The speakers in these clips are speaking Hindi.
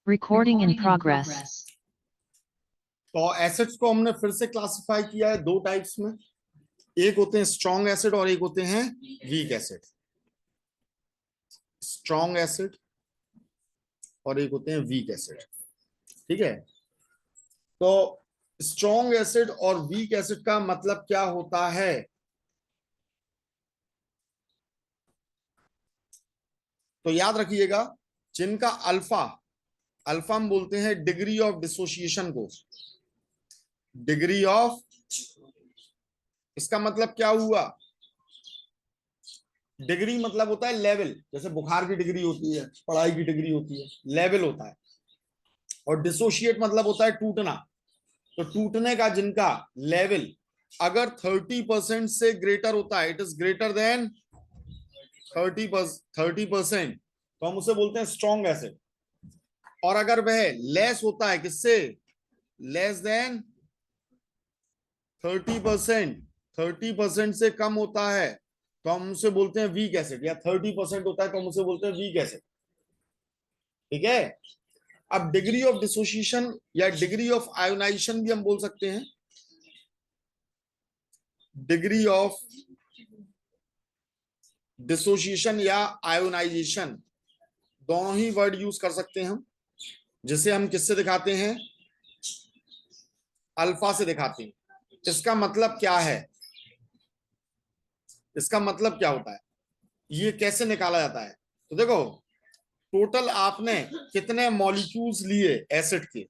Recording in progress. तो एसिड्स को हमने फिर से क्लासिफाई किया है दो टाइप्स में, एक होते हैं स्ट्रॉन्ग एसिड और एक होते हैं वीक एसिड। स्ट्रॉन्ग एसिड और एक होते हैं वीक एसिड। ठीक है, तो स्ट्रॉन्ग एसिड और वीक एसिड का मतलब क्या होता है? तो याद रखिएगा, जिनका अल्फा, अल्फा हम बोलते हैं डिग्री ऑफ डिसोसिएशन को। डिग्री ऑफ, इसका मतलब क्या हुआ? डिग्री मतलब होता है लेवल, जैसे बुखार की डिग्री होती है, पढ़ाई की डिग्री होती है, लेवल होता है। और डिसोशिएट मतलब होता है टूटना। तो टूटने का जिनका लेवल अगर 30% से ग्रेटर होता है, इट इज ग्रेटर देन 30%, तो हम उसे बोलते हैं स्ट्रॉन्ग एसिड। और अगर वह लेस होता है, किससे? लेस देन 30%, 30% से कम होता है तो हम उसे बोलते हैं वीक एसिड, या 30% होता है तो हम उसे बोलते हैं वीक एसिड। ठीक है, अब डिग्री ऑफ डिसोसिएशन या डिग्री ऑफ आयोनाइजेशन भी हम बोल सकते हैं। डिग्री ऑफ डिसोसिएशन या आयोनाइजेशन दोनों ही वर्ड यूज कर सकते हैं हम। जिसे हम किससे दिखाते हैं? अल्फा से दिखाते हैं। इसका मतलब क्या है? इसका मतलब क्या होता है? ये कैसे निकाला जाता है? तो देखो, टोटल आपने कितने मॉलिक्यूल्स लिए एसिड के?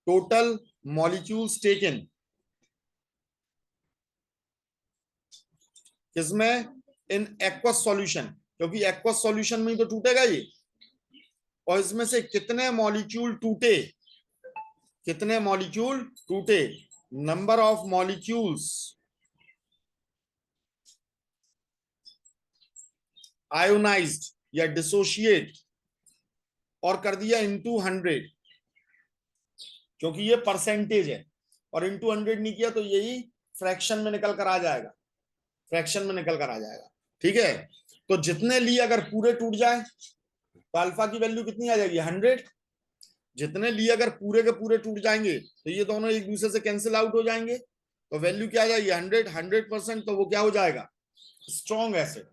टोटल मॉलिक्यूल्स टेकन किसमें? इन एक्वस सॉल्यूशन, क्योंकि एक्वस सॉल्यूशन में ही तो टूटेगा ये। और इसमें से कितने मॉलिक्यूल टूटे? कितने मॉलिक्यूल टूटे? नंबर ऑफ मॉलिक्यूल्स आयोनाइज्ड या डिसोशिएट, और कर दिया इनटू 100, क्योंकि ये परसेंटेज है। और इनटू 100 नहीं किया तो यही फ्रैक्शन में निकल कर आ जाएगा, फ्रैक्शन में निकल कर आ जाएगा। ठीक है, तो जितने लिए अगर पूरे टूट जाए तो अल्फा की वैल्यू कितनी आ जाएगी? 100। जितने लिए अगर पूरे के पूरे टूट जाएंगे तो ये दोनों एक दूसरे से कैंसिल आउट हो जाएंगे, तो वैल्यू क्या आ जाएगी? 100, 100%, तो वो क्या हो जाएगा? Strong acid.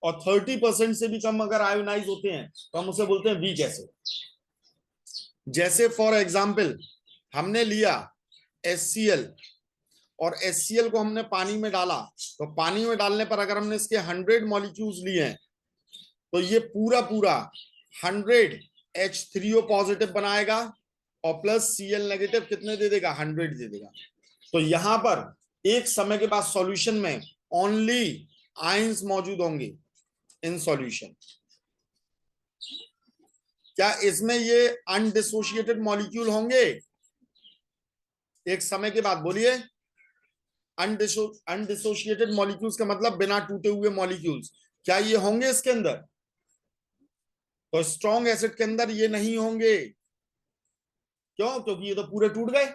और 30% से भी कम अगर आयोनाइज होते हैं तो हम उसे बोलते हैं वीक एसिड। जैसे फॉर एग्जाम्पल हमने लिया HCl, और HCl को हमने पानी में डाला, तो पानी में डालने पर अगर हमने इसके 100 मॉलिक्यूल्स लिए हैं तो ये पूरा पूरा 100 H3O पॉजिटिव बनाएगा और प्लस Cl नेगेटिव कितने दे देगा? 100 दे देगा। तो यहां पर एक समय के बाद सॉल्यूशन में ओनली आयंस मौजूद होंगे इन सॉल्यूशन। क्या इसमें ये अनडिसोशिएटेड मॉलिक्यूल होंगे एक समय के बाद? बोलिए, अनडिसोशिएटेड मॉलिक्यूल्स का मतलब बिना टूटे हुए मॉलिक्यूल्स, क्या ये होंगे इसके अंदर? तो स्ट्रॉन्ग एसिड के अंदर ये नहीं होंगे। क्यों? क्योंकि ये तो पूरे टूट गए।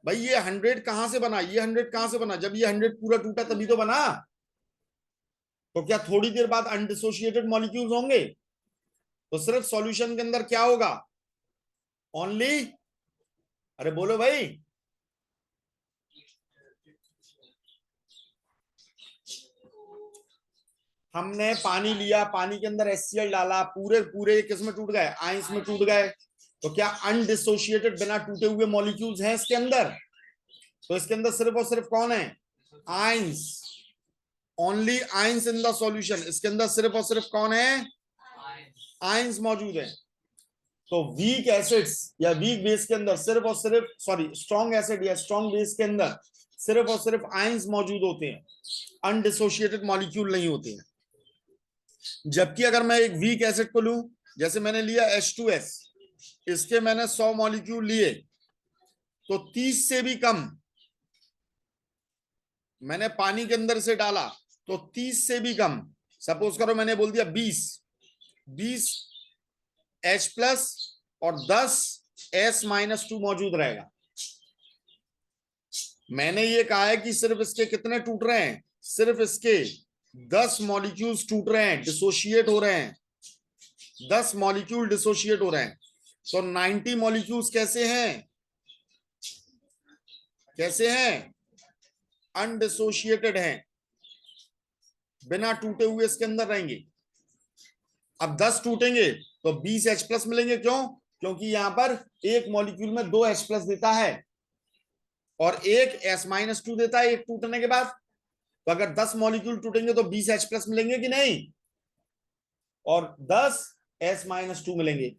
भाई ये 100 कहां से बना? ये 100 कहां से बना? जब ये 100 पूरा टूटा तभी तो बना। तो क्या थोड़ी देर बाद अनडिसोशिएटेड मॉलिक्यूल्स होंगे? तो सिर्फ सॉल्यूशन के अंदर क्या होगा? ओनली, अरे बोलो भाई, हमने पानी लिया, पानी के अंदर HCl डाला, पूरे पूरे किस में टूट गए? आयंस में टूट गए। तो क्या अनडिसोशिएटेड बिना टूटे हुए मॉलिक्यूल्स हैं इसके अंदर? तो इसके अंदर सिर्फ और सिर्फ कौन है? Ions. Only ions in the solution. इसके अंदर सिर्फ और सिर्फ कौन है? आयंस मौजूद है। तो वीक एसिड्स या वीक बेस के अंदर सिर्फ और सिर्फ, सॉरी, स्ट्रॉन्ग एसिड या स्ट्रॉन्ग बेस के अंदर सिर्फ और सिर्फ आयंस मौजूद होते हैं, अनडिसोशिएटेड मॉलिक्यूल नहीं होते हैं। जबकि अगर मैं एक वीक एसिड को लूं, जैसे मैंने लिया H2S, इसके मैंने 100 मॉलिक्यूल लिए, तो 30 से भी कम मैंने पानी के अंदर से डाला, तो 30 से भी कम, सपोज करो मैंने बोल दिया 20 H+ और 10 S-2 मौजूद रहेगा। मैंने ये कहा है कि सिर्फ इसके कितने टूट रहे हैं? सिर्फ इसके 10 मॉलिक्यूल्स टूट रहे हैं, डिसोशिएट हो रहे हैं। 10 मॉलिक्यूल डिसोशिएट हो रहे हैं। तो 90 मॉलिक्यूल्स कैसे हैं, कैसे हैं, अनडिसोशिएटेड हैं, बिना टूटे हुए इसके अंदर रहेंगे। अब 10 टूटेंगे तो 20 H+ मिलेंगे। क्यों? क्योंकि यहां पर एक मॉलिक्यूल में 2 H+ देता है और एक S-2 देता है एक टूटने के बाद। तो अगर 10 मॉलिक्यूल टूटेंगे तो 20 H+ मिलेंगे कि नहीं, और 10 S-2 मिलेंगे।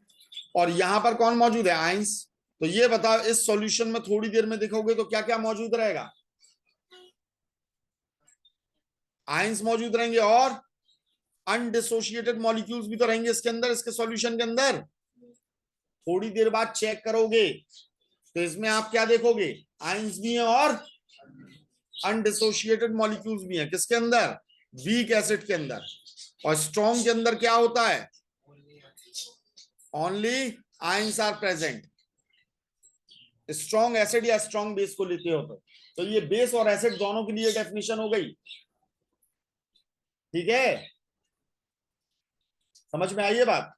और यहां पर कौन मौजूद है, आयंस। तो ये बताओ इस सॉल्यूशन में थोड़ी देर में देखोगे तो क्या क्या मौजूद रहेगा, आयंस मौजूद रहेंगे और अनडिसोशिएटेड मॉलिक्यूल्स भी तो रहेंगे इसके अंदर, इसके सॉल्यूशन के अंदर। थोड़ी देर बाद चेक करोगे तो इसमें आप क्या देखोगे, आयंस भी हैं और अनडिसोशिएटेड मॉलिक्यूल्स भी हैं। किसके अंदर, वीक एसिड के अंदर। और स्ट्रॉन्ग के अंदर क्या होता है, only ions are present. Strong acid या स्ट्रॉन्ग बेस को लेते हो तो ये बेस और एसिड दोनों के लिए डेफिनेशन हो गई। ठीक है, समझ में आई ये बात।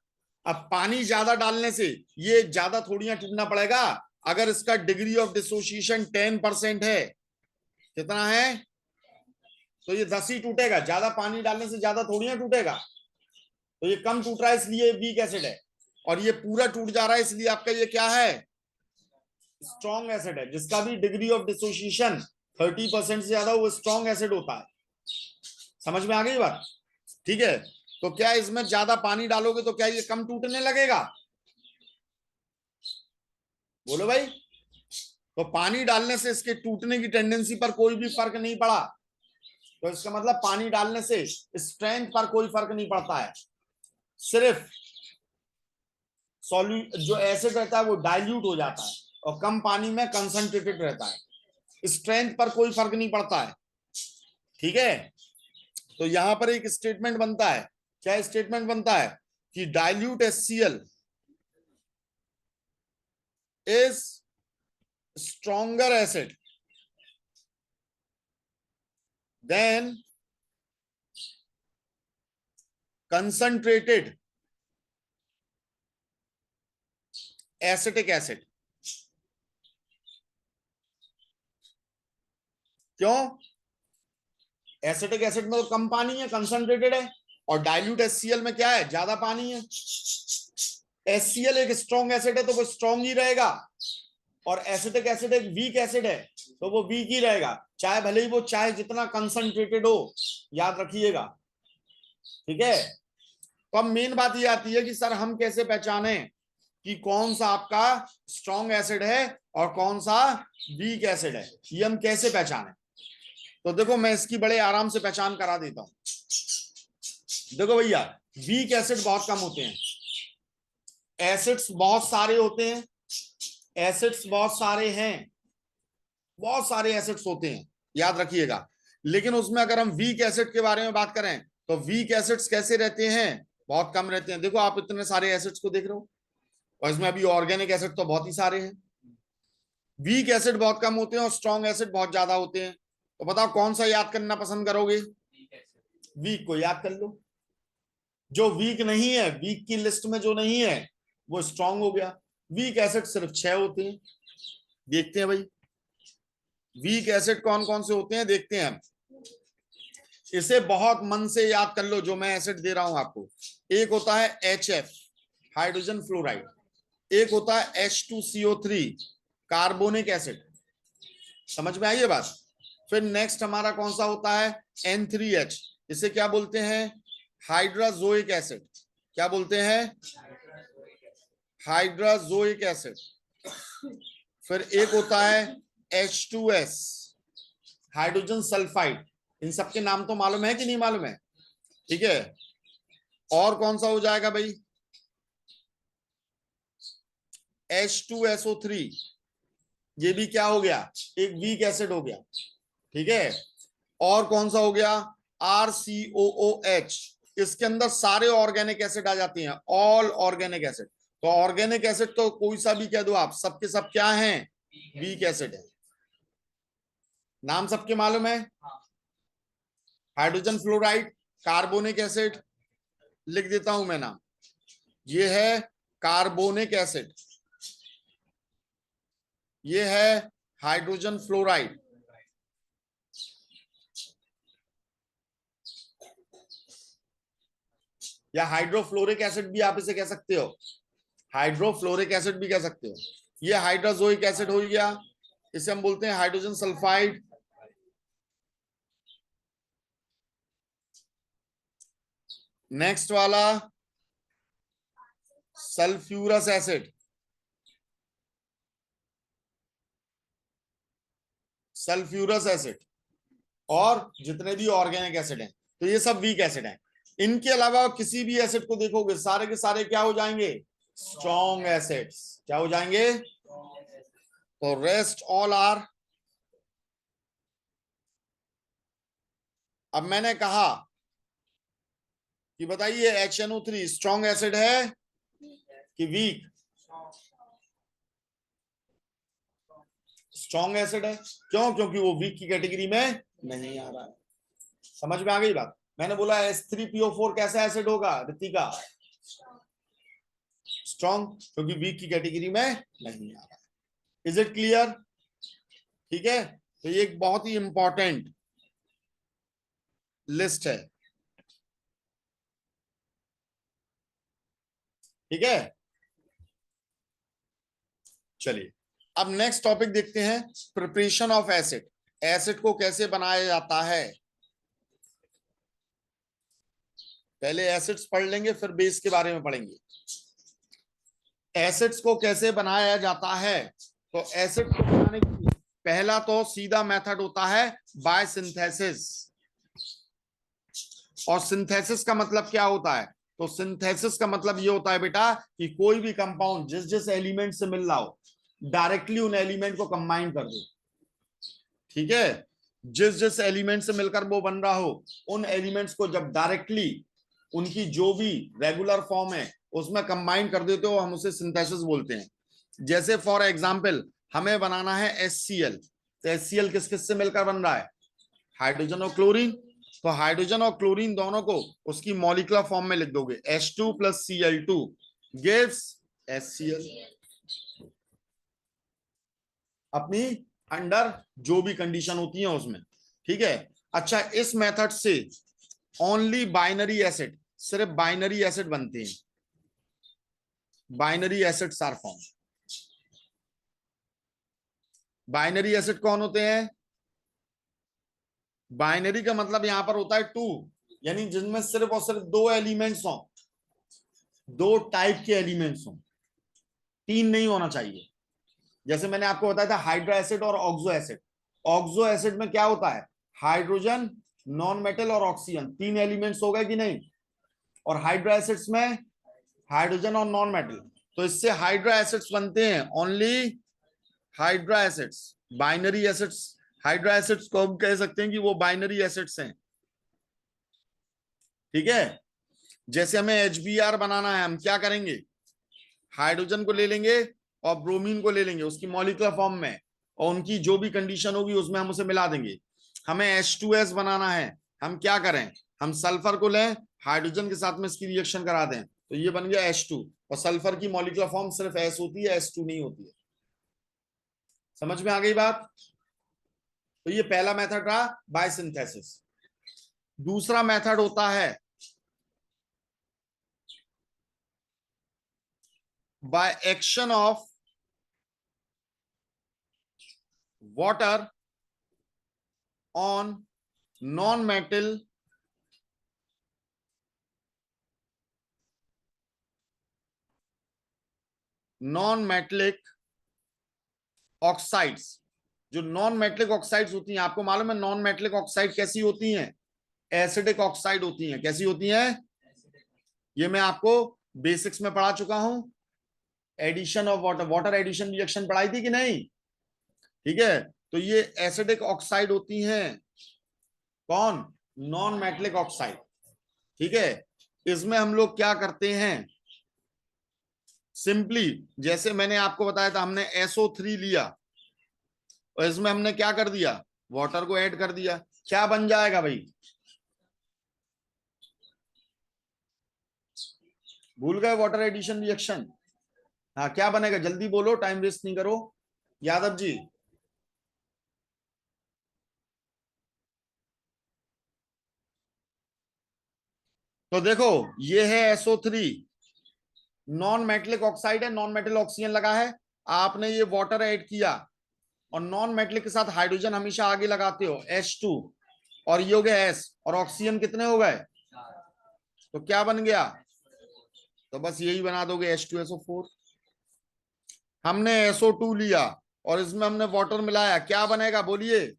अब पानी ज्यादा डालने से ये ज्यादा थोड़ियां टूटना पड़ेगा। अगर इसका डिग्री ऑफ डिसोसिएशन 10% है, कितना है, तो ये 10 ही टूटेगा। ज्यादा पानी डालने से ज्यादा थोड़ियां टूटेगा। तो ये कम टूट रहा है इसलिए वीक एसिड है, और ये पूरा टूट जा रहा है इसलिए आपका ये क्या है, स्ट्रॉन्ग एसिड है, जिसका भी डिग्री ऑफ डिसोसिएशन 30% से ज्यादा वो स्ट्रॉन्ग एसिड होता है। समझ में आ गई बात। ठीक है, तो क्या इसमें ज्यादा पानी डालोगे तो क्या ये कम टूटने लगेगा, बोलो भाई। तो पानी डालने से इसके टूटने की टेंडेंसी पर कोई भी फर्क नहीं पड़ा। तो इसका मतलब पानी डालने से स्ट्रेंथ पर कोई फर्क नहीं पड़ता है, सिर्फ सॉल्यू जो एसिड रहता है वो डाइल्यूट हो जाता है और कम पानी में कंसंट्रेटेड रहता है। स्ट्रेंथ पर कोई फर्क नहीं पड़ता है। ठीक है, तो यहां पर एक स्टेटमेंट बनता है। क्या स्टेटमेंट बनता है कि dilute HCl is stronger acid than concentrated acetic acid. क्यों, एसिटिक एसिड में तो कम पानी है, कंसंट्रेटेड है, और डाइल्यूट HCl में क्या है, ज्यादा पानी है। HCl एक स्ट्रॉन्ग एसिड है तो वो स्ट्रॉन्ग ही रहेगा, और एसिटिक एसिड एक वीक एसिड है तो वो वीक ही रहेगा, चाहे भले ही वो चाहे जितना कंसंट्रेटेड हो, याद रखिएगा। ठीक है, तो अब मेन बात ये आती है कि सर हम कैसे पहचाने कि कौन सा आपका स्ट्रॉन्ग एसिड है और कौन सा वीक एसिड है, ये हम कैसे पहचाने। तो देखो मैं इसकी बड़े आराम से पहचान करा देता हूं। देखो भैया, वीक एसिड बहुत कम होते हैं, एसिड्स बहुत सारे होते हैं, एसिड्स बहुत सारे हैं, बहुत सारे एसिड्स होते हैं, याद रखिएगा। लेकिन उसमें अगर हम वीक एसिड के बारे में बात करें तो वीक एसिड्स कैसे रहते हैं, बहुत कम रहते हैं। देखो आप इतने सारे एसिड्स को देख रहे हो, और इसमें अभी ऑर्गेनिक एसिड तो बहुत ही सारे हैं। वीक एसिड बहुत कम होते हैं और स्ट्रॉन्ग एसिड बहुत ज्यादा होते हैं। तो बताओ कौन सा याद करना पसंद करोगे, वीक को याद कर लो। जो वीक नहीं है, वीक की लिस्ट में जो नहीं है वो स्ट्रॉन्ग हो गया। वीक एसिड सिर्फ 6 होते हैं, देखते हैं भाई वीक एसिड कौन कौन से होते हैं, देखते हैं हम। इसे बहुत मन से याद कर लो जो मैं एसिड दे रहा हूं आपको। एक होता है HF, हाइड्रोजन फ्लोराइड। एक होता है H2CO3, कार्बोनिक एसिड। समझ में आई ये बात। फिर नेक्स्ट हमारा कौन सा होता है, N3H, इसे क्या बोलते हैं, हाइड्राजोइक एसिड। क्या बोलते हैं, हाइड्राजोइक एसिड। फिर एक होता है H2S, हाइड्रोजन सल्फाइड। इन सबके नाम तो मालूम है कि नहीं मालूम है, ठीक है। और कौन सा हो जाएगा भाई, H2SO3, ये भी क्या हो गया, एक वीक एसिड हो गया, ठीक है। और कौन सा हो गया, RCOOH, इसके अंदर सारे ऑर्गेनिक एसिड आ जाती हैं, ऑल ऑर्गेनिक एसिड। तो ऑर्गेनिक एसिड तो कोई सा भी कह दो आप, सबके सब क्या हैं, वीक एसिड है। नाम सबके मालूम है, हाइड्रोजन फ्लोराइड, कार्बोनिक एसिड, लिख देता हूं मैं नाम, ये है कार्बोनिक एसिड, ये है हाइड्रोजन फ्लोराइड, या हाइड्रोफ्लोरिक एसिड भी आप इसे कह सकते हो, हाइड्रोफ्लोरिक एसिड भी कह सकते हो। ये हाइड्रोजोइक एसिड हो गया, इसे हम बोलते हैं हाइड्रोजन सल्फाइड। नेक्स्ट वाला सल्फ्यूरस एसिड, सल्फ्यूरस एसिड, और जितने भी ऑर्गेनिक एसिड हैं, तो ये सब वीक एसिड हैं। इनके अलावा किसी भी एसिड को देखोगे सारे के सारे क्या हो जाएंगे, स्ट्रॉन्ग एसिड्स। क्या हो जाएंगे, तो रेस्ट ऑल आर। अब मैंने कहा कि बताइए HNO3 स्ट्रॉन्ग एसिड है कि वीक, स्ट्रॉन्ग एसिड है। क्यों, क्योंकि वो वीक की कैटेगरी में नहीं आ रहा है। समझ में आ गई बात। मैंने बोला H3PO4 कैसा एसिड होगा रितिका, स्ट्रॉन्ग, क्योंकि वीक की कैटेगरी में नहीं आ रहा है। इज इट क्लियर, ठीक है। तो ये एक बहुत ही इंपॉर्टेंट लिस्ट है, ठीक है। चलिए अब नेक्स्ट टॉपिक देखते हैं, प्रिपरेशन ऑफ एसिड। एसिड को कैसे बनाया जाता है, पहले एसिड्स पढ़ लेंगे फिर बेस के बारे में पढ़ेंगे। एसिड्स को कैसे बनाया जाता है, तो एसिड को बनाने के लिए पहला तो सीधा मेथड होता है बाय सिंथेसिस। और सिंथेसिस का मतलब क्या होता है, तो सिंथेसिस का मतलब ये होता है बेटा कि कोई भी कंपाउंड जिस जिस एलिमेंट से मिल रहा हो डायरेक्टली उन एलिमेंट को कंबाइन कर दो, ठीक है। जिस जिस एलिमेंट से मिलकर वो बन रहा हो उन एलिमेंट्स को जब डायरेक्टली उनकी जो भी रेगुलर फॉर्म है उसमें कंबाइन कर देते हो, हम उसे सिंथेसिस बोलते हैं। जैसे फॉर एग्जांपल हमें बनाना है HCl, तो HCl किस किस से मिलकर बन रहा है, हाइड्रोजन और क्लोरीन। तो हाइड्रोजन और क्लोरीन दोनों को उसकी मॉलिक्यूलर फॉर्म में लिख दोगे, H2 + Cl2 गिव्स HCl, अपनी अंडर जो भी कंडीशन होती है उसमें, ठीक है। अच्छा, इस मेथड से ओनली बाइनरी एसिड, सिर्फ बाइनरी एसिड बनते हैं, binary acids are form. Binary acid कौन होते हैं, बाइनरी का मतलब यहां पर होता है 2, यानी जिनमें सिर्फ और सिर्फ दो एलिमेंट्स हो, दो टाइप के एलिमेंट्स हो, तीन नहीं होना चाहिए। जैसे मैंने आपको बताया था हाइड्रा एसिड और ऑक्सो एसिड। ऑक्सो एसिड में क्या होता है, हाइड्रोजन, नॉन मेटल और ऑक्सीजन, तीन एलिमेंट्स हो गए कि नहीं। और हाइड्रा एसिड्स में हाइड्रोजन और नॉन मेटल, तो इससे हाइड्रा एसिड्स बनते हैं, only hydra acids, binary acids. Hydra acids को हम कह सकते हैं कि वो बाइनरी एसिड्स हैं, ठीक है। जैसे हमें HBr बनाना है, हम क्या करेंगे, हाइड्रोजन को ले लेंगे और ब्रोमीन को ले लेंगे उसकी मॉलिक्यूलर फॉर्म में, और उनकी जो भी कंडीशन होगी उसमें हम उसे मिला देंगे। हमें H2S बनाना है, हम क्या करें, हम सल्फर को लें, हाइड्रोजन के साथ में इसकी रिएक्शन करा दें, तो ये बन गया H2। और सल्फर की मॉलिक्यूलर फॉर्म सिर्फ S होती है, H2 नहीं होती है। समझ में आ गई बात। तो ये पहला मेथड रहा बाय सिंथेसिस। दूसरा मेथड होता है by action of water on non metal non metallic oxides. जो नॉन मेटलिक ऑक्साइड्स होती हैं, आपको मालूम है नॉन मेटलिक ऑक्साइड कैसी होती हैं, एसिडिक ऑक्साइड होती हैं। कैसी होती हैं, ये मैं आपको बेसिक्स में पढ़ा चुका हूं। Addition of water, water addition reaction पढ़ाई थी कि नहीं, ठीक है। तो ये एसिडिक ऑक्साइड होती हैं, कौन, नॉन मेटलिक ऑक्साइड, ठीक है। इसमें हम लोग क्या करते हैं, सिंपली जैसे मैंने आपको बताया था, हमने SO3 लिया और इसमें हमने क्या कर दिया, वाटर को ऐड कर दिया, क्या बन जाएगा भाई, भूल गए वाटर एडिशन रिएक्शन, हाँ क्या बनेगा, जल्दी बोलो, टाइम वेस्ट नहीं करो यादव जी। तो देखो ये है SO3, नॉन मेटेलिक ऑक्साइड है, नॉन मेटल ऑक्सीजन लगा है, आपने ये वाटर ऐड किया, और नॉन मेटेलिक के साथ हाइड्रोजन हमेशा आगे लगाते हो H2, और ये हो गया S, और ऑक्सीजन कितने हो गए, तो क्या बन गया, तो बस यही बना दोगे H2SO4। हमने SO2 लिया और इसमें हमने वाटर मिलाया, क्या बनेगा बोलिए,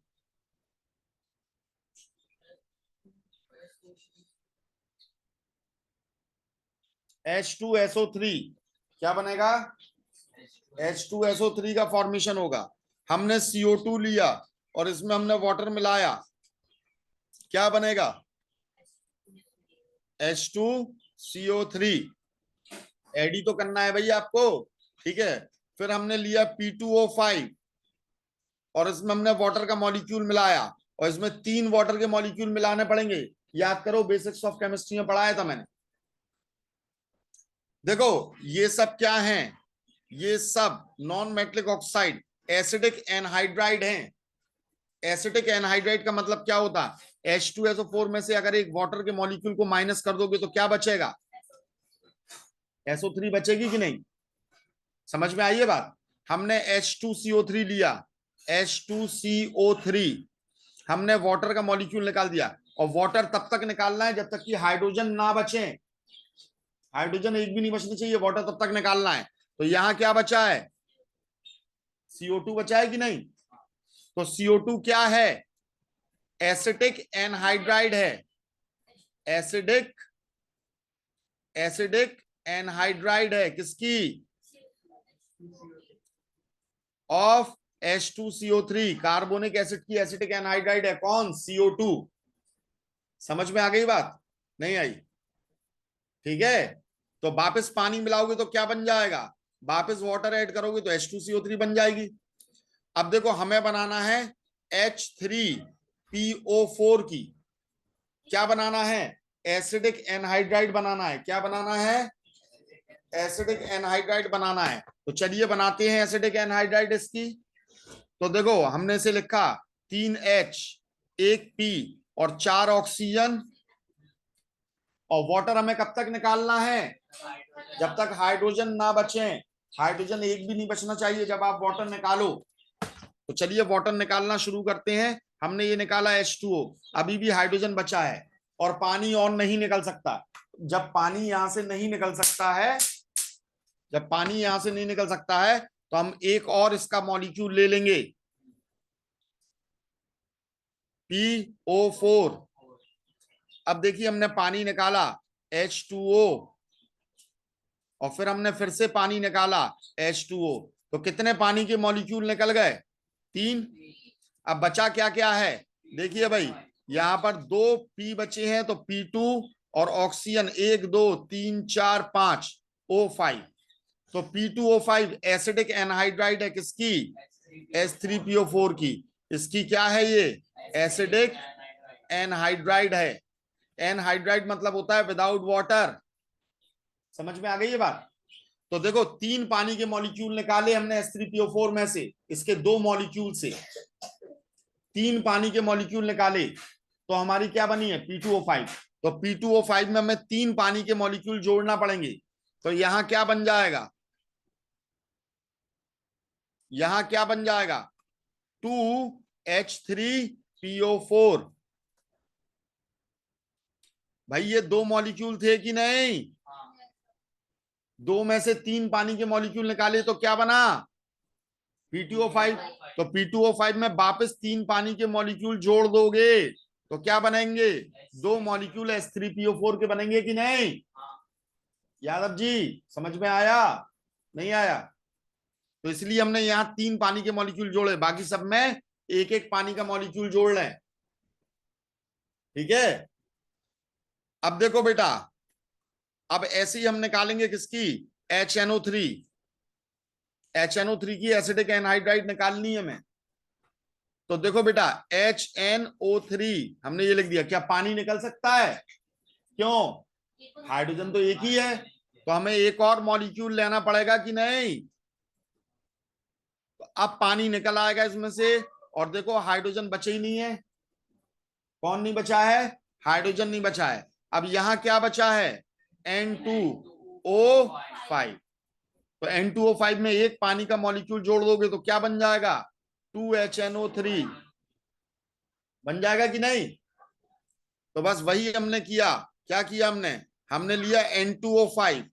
H2SO3, क्या बनेगा, H2SO3 का फॉर्मेशन होगा। हमने CO2 लिया और इसमें हमने वाटर मिलाया, क्या बनेगा, H2CO3। एडी तो करना है भैया आपको, ठीक है। फिर हमने लिया P2O5 और इसमें हमने वाटर का मॉलिक्यूल मिलाया, और इसमें 3 वाटर के मॉलिक्यूल मिलाने पड़ेंगे, याद करो बेसिक्स ऑफ केमिस्ट्री में पढ़ाया था मैंने। देखो ये सब क्या है, ये सब non metallic oxide acidic anhydride हैं। एसिडिक एनहाइड्राइड का मतलब क्या होता है, H2SO4 में से अगर एक वाटर के मॉलिक्यूल को माइनस कर दोगे तो क्या बचेगा, SO3 बचेगी कि नहीं, समझ में आई है बात। हमने H2CO3 लिया, H2CO3, हमने वाटर का मॉलिक्यूल निकाल दिया, और वाटर तब तक निकालना है जब तक कि हाइड्रोजन ना बचे, हाइड्रोजन एक भी नहीं बचना चाहिए, वाटर तब तक निकालना है। तो यहां क्या बचा है, CO2 बचा है कि नहीं, तो CO2 क्या है, एसिडिक एनहाइड्राइड है, एसिडिक एसिडिक एनहाइड्राइड है, किसकी, ऑफ H2CO3, कार्बोनिक एसिड की एसिडिक एनहाइड्राइड है, कौन, CO2। समझ में आ गई बात, नहीं आई, ठीक है। तो वापस पानी मिलाओगे तो क्या बन जाएगा, वापस वाटर ऐड करोगे तो H2CO3 बन जाएगी। अब देखो हमें बनाना है H3PO4 की, क्या बनाना है, एसिडिक एनहाइड्राइड बनाना है, क्या बनाना है, एसिडिक एनहाइड्राइड बनाना है। तो चलिए बनाते हैं एसिडिक एनहाइड्राइड इसकी। तो देखो हमने इसे लिखा 3H 1P और 4 ऑक्सीजन, और वाटर हमें कब तक निकालना है, जब तक हाइड्रोजन ना बचे, हाइड्रोजन एक भी नहीं बचना चाहिए जब आप वाटर निकालो। तो चलिए वाटर निकालना शुरू करते हैं। हमने ये निकाला H2O, अभी भी हाइड्रोजन बचा है, और पानी और नहीं निकल सकता। जब पानी यहां से नहीं निकल सकता है, जब पानी यहां से नहीं निकल सकता है, तो हम एक और इसका मॉलिक्यूल ले लेंगे, PO4। अब देखिए हमने पानी निकाला H2O, और फिर हमने फिर से पानी निकाला H2O, तो कितने पानी के मॉलिक्यूल निकल गए, 3। अब बचा क्या क्या है, देखिए भाई यहां पर 2 P बचे हैं, तो P2 और ऑक्सीजन 1 2 3 4 5 O5, तो P2O5 एसिडिक एनहाइड्राइड है, किसकी, H3PO4 की। इसकी क्या है ये, एसिडिक एनहाइड्राइड है। एनहाइड्राइड मतलब होता है विदाउट वाटर, समझ में आ गई ये बात। तो देखो 3 पानी के मॉलिक्यूल निकाले हमने H3PO4 में से, इसके 2 मॉलिक्यूल से 3 पानी के मॉलिक्यूल निकाले, तो हमारी क्या बनी है, P2O5। तो P2O5 में हमें 3 पानी के मॉलिक्यूल जोड़ना पड़ेंगे, तो यहां क्या बन जाएगा, यहां क्या बन जाएगा, 2H3PO4। भाई ये 2 मॉलिक्यूल थे कि नहीं, 2 में से 3 पानी के मॉलिक्यूल निकाले तो क्या बना, P2O5। तो P2O5 में वापस 3 पानी के मॉलिक्यूल जोड़ दोगे तो क्या बनेंगे, 2 मॉलिक्यूल H3PO4 के बनेंगे कि नहीं, यादव जी समझ में आया, नहीं आया। तो इसलिए हमने यहां 3 पानी के मॉलिक्यूल जोड़े, बाकी सब में एक एक पानी का मॉलिक्यूल जोड़ लें, ठीक है। अब देखो बेटा, अब ऐसे ही हम निकालेंगे किसकी, HNO3। HNO3 की एसिडिक एनहाइड्राइड निकालनी है हमें। तो देखो बेटा HNO3 हमने ये लिख दिया, क्या पानी निकल सकता है, क्यों, हाइड्रोजन तो एक ही है, तो हमें एक और मॉलिक्यूल लेना पड़ेगा कि नहीं? तो अब पानी निकल आएगा इसमें से, और देखो हाइड्रोजन बचे ही नहीं है। कौन नहीं बचा है? हाइड्रोजन नहीं बचा है। अब यहां क्या बचा है? N2O5। तो N2O5 में एक पानी का मॉलिक्यूल जोड़ दोगे तो क्या बन जाएगा? 2HNO3 बन जाएगा कि नहीं? तो बस वही हमने किया। क्या किया हमने? हमने लिया N2O5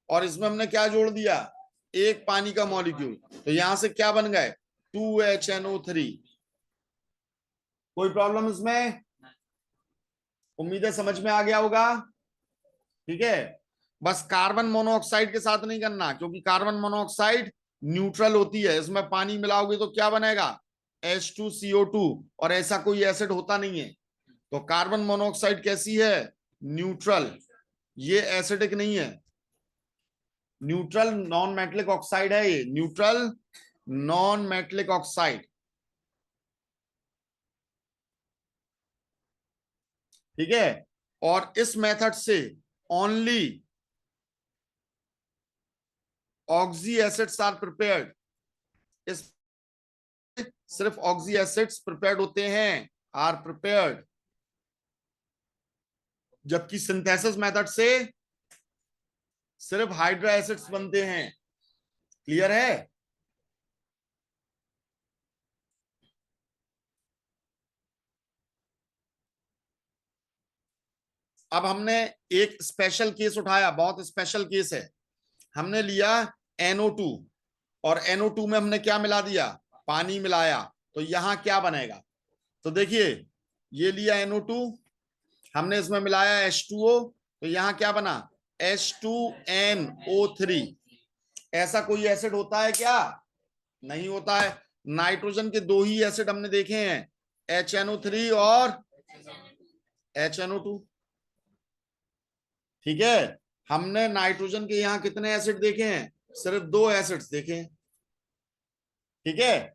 और इसमें हमने क्या जोड़ दिया? एक पानी का मॉलिक्यूल। तो यहां से क्या बन गए? 2HNO3। कोई प्रॉब्लम इसमें? उम्मीद है समझ में आ गया होगा। ठीक है, बस कार्बन मोनोऑक्साइड के साथ नहीं करना, क्योंकि कार्बन मोनोऑक्साइड न्यूट्रल होती है। इसमें पानी मिलाओगे तो क्या बनेगा? H2CO2, और ऐसा कोई एसिड होता नहीं है। तो कार्बन मोनोऑक्साइड कैसी है? न्यूट्रल। ये एसिडिक नहीं है, न्यूट्रल नॉन मेटलिक ऑक्साइड है ये, न्यूट्रल नॉन मेटलिक ऑक्साइड। ठीक है, और इस मेथड से only oxy acids are prepared. इस सिर्फ ऑक्सी एसिड्स प्रिपेयर्ड होते हैं, आर प्रिपेयर्ड। जबकि सिंथेसिस मेथड से सिर्फ हाइड्रा एसिड्स बनते हैं। क्लियर है? अब हमने एक स्पेशल केस उठाया, बहुत स्पेशल केस है। हमने लिया NO2, और NO2 में हमने क्या मिला दिया? पानी मिलाया। तो यहां क्या बनेगा? तो देखिए, ये लिया NO2, हमने इसमें मिलाया H2O, तो यहां क्या बना? H2NO3। ऐसा कोई एसिड होता है क्या? नहीं होता है। नाइट्रोजन के दो ही एसिड हमने देखे हैं, HNO3 और HNO2। ठीक है, हमने नाइट्रोजन के यहां कितने एसिड देखे हैं? सिर्फ दो एसिड्स देखे हैं। ठीक है,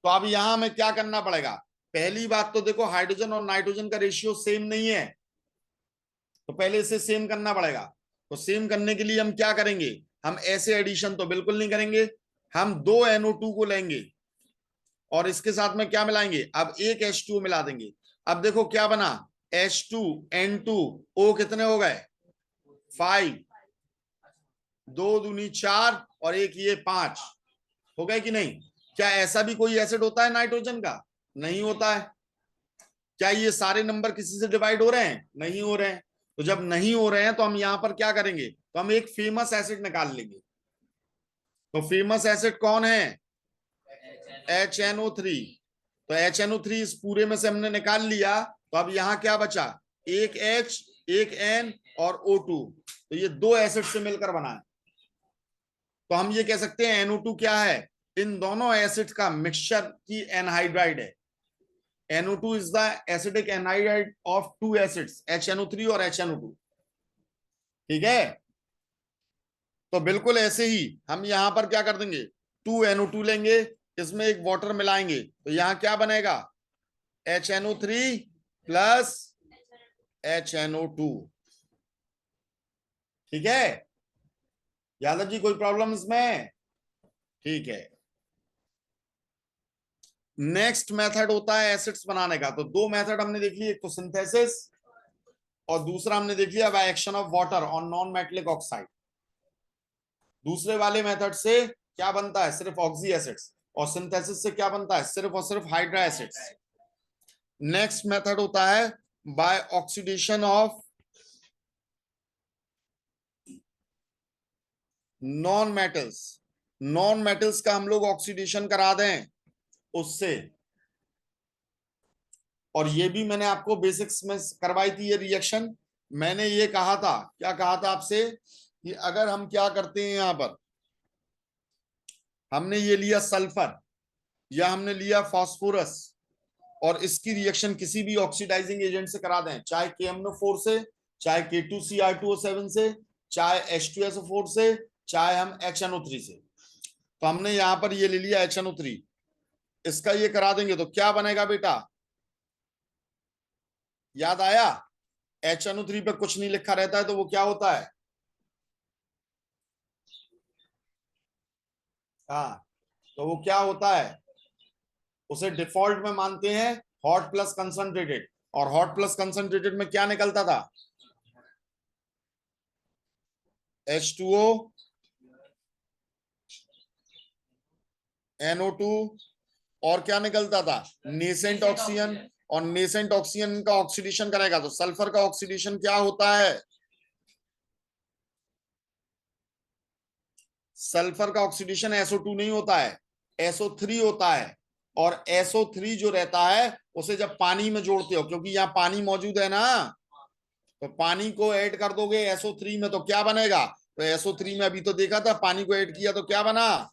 तो अब यहां हमें क्या करना पड़ेगा? पहली बात तो देखो, हाइड्रोजन और नाइट्रोजन का रेशियो सेम नहीं है, तो पहले इसे सेम करना पड़ेगा। तो सेम करने के लिए हम क्या करेंगे? हम ऐसे एडिशन तो बिल्कुल नहीं करेंगे। हम दो NO2 को लेंगे और इसके साथ में क्या मिलाएंगे? अब एक H2O मिला देंगे। अब देखो क्या बना? H2N2O कितने हो गए? 5। दो दूनी 4 और एक ये 5 हो गए कि नहीं? क्या ऐसा भी कोई एसिड होता है नाइट्रोजन का? नहीं होता है। क्या ये सारे नंबर किसी से डिवाइड हो रहे हैं? नहीं हो रहे हैं। तो जब नहीं हो रहे हैं तो हम यहां पर क्या करेंगे? तो हम एक फेमस एसिड निकाल लेंगे। तो फेमस एसिड कौन है? HNO3। तो HNO3 इस पूरे में से हमने निकाल लिया। तो अब यहां क्या बचा? एक H, एक N और O2। तो ये दो एसिड से मिलकर बना है। तो हम ये कह सकते हैं NO2 क्या है? इन दोनों एसिड का मिक्सचर की एनहाइड्राइड है। NO2 is the acidic anhydride of two acids, HNO3 और HNO2। ठीक है, तो बिल्कुल ऐसे ही हम यहां पर क्या कर देंगे? 2NO2 लेंगे, इसमें एक वाटर मिलाएंगे, तो यहां क्या बनेगा? HNO3 plus HNO2। ठीक है यादव जी, कोई प्रॉब्लम इसमें? ठीक है, नेक्स्ट मेथड होता है एसिड्स बनाने का। तो दो मेथड हमने देख ली, एक तो सिंथेसिस और दूसरा हमने देख लिया by action of water on non metallic oxide. दूसरे वाले मेथड से क्या बनता है? सिर्फ ऑक्सी एसिड्स। और सिंथेसिस से क्या बनता है? सिर्फ और सिर्फ हाइड्रा एसिड्स। नेक्स्ट मेथड होता है by oxidation of non metals. Non metals का हम लोग ऑक्सीडेशन करा दें उससे। और ये भी मैंने आपको बेसिक्स में करवाई थी ये रिएक्शन। मैंने ये कहा था, क्या कहा था आपसे? कि अगर हम क्या करते हैं, यहां पर हमने ये लिया सल्फर या हमने लिया फास्फोरस, और इसकी रिएक्शन किसी भी ऑक्सीडाइजिंग एजेंट से करा दें, चाहे KMnO4 से, चाहे K2Cr2O7 से, चाहे H2SO4 से, चाहे हम HNO3 से। तो हमने यहां पर ये ले लिया HNO3, इसका ये करा देंगे तो क्या बनेगा बेटा? याद आया? HNO3 पे कुछ नहीं लिखा रहता है तो वो क्या होता है? हाँ, तो वो क्या होता है, उसे डिफॉल्ट में मानते हैं हॉट प्लस कंसंट्रेटेड, और हॉट प्लस कंसंट्रेटेड में क्या निकलता था, H2O, NO2, और क्या निकलता था, नेसेंट ऑक्सीजन, और नेसेंट ऑक्सीजन का ऑक्सीडेशन करेगा तो सल्फर का ऑक्सीडेशन क्या होता है, सल्फर का ऑक्सीडेशन SO2 नहीं होता है, SO3 होता है। और SO3 जो रहता है उसे जब पानी में जोड़ते हो, क्योंकि यहाँ पानी मौजूद है ना, तो पानी को ऐड कर दोगे SO3 में तो क्या बनेगा, तो SO3 में अभी तो देखा था, पानी को ऐड किया तो क्या बना,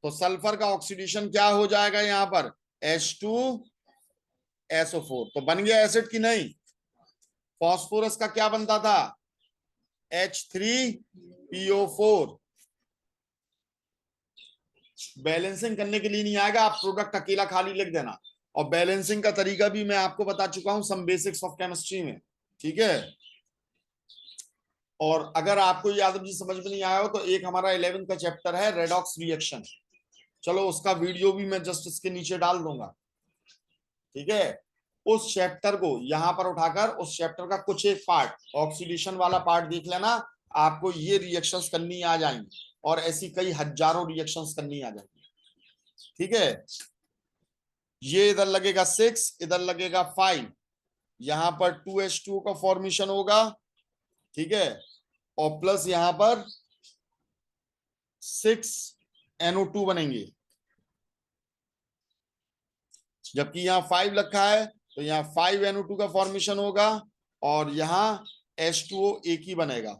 तो सल्फर का ऑक्सीडेशन क्या हो जाएगा यहाँ पर, H2SO4, तो बन गया एसिड की नहीं। फास्फोरस का क्या बनता था, H3PO4। बैलेंसिंग करने के लिए नहीं आएगा, आप प्रोडक्ट अकेला खाली लिख देना, और बैलेंसिंग का तरीका भी मैं आपको बता चुका हूं सम बेसिक्स ऑफ केमिस्ट्री में, ठीक है। और अगर आपको यादव जी समझ में नहीं आया हो तो एक हमारा 11th का चैप्टर है रेडॉक्स रिएक्शन, चलो उसका वीडियो भी मैं जस्ट इसके नीचे डाल दूंगा, ठीक है। उस चैप्टर को यहां पर उठाकर उस चैप्टर का कुछ एक पार्ट, ऑक्सीडेशन वाला पार्ट देख लेना, आपको ये रिएक्शंस करनी आ जाएंगी, और ऐसी कई हजारों रिएक्शंस करनी आ जाएंगी, ठीक है। ये इधर लगेगा 6, इधर लगेगा 5, यहां पर 2H2 का फॉर्मेशन होगा, ठीक है, और प्लस यहां पर 6NO2 बनेंगे, जबकि यहाँ 5 रखा है तो यहाँ 5NO2 का फॉर्मेशन होगा, और यहाँ H2O एक ही बनेगा,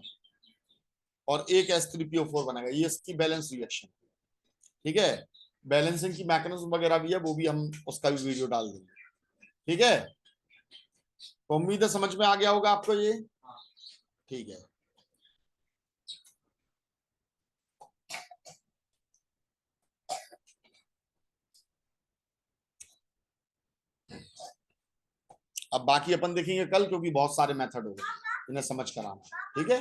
और एक H3PO4 बनेगा, ये इसकी बैलेंस रिएक्शन, ठीक है। बैलेंसिंग की मैकेनिज्म वगैरह भी है, वो भी हम उसका भी वीडियो डाल देंगे, ठीक है। तो उम्मीद है समझ में आ गया होगा आपको ये, ठीक है। अब बाकी अपन देखेंगे कल, क्योंकि बहुत सारे मेथड हो गए इन्हें समझ कर आना, ठीक है।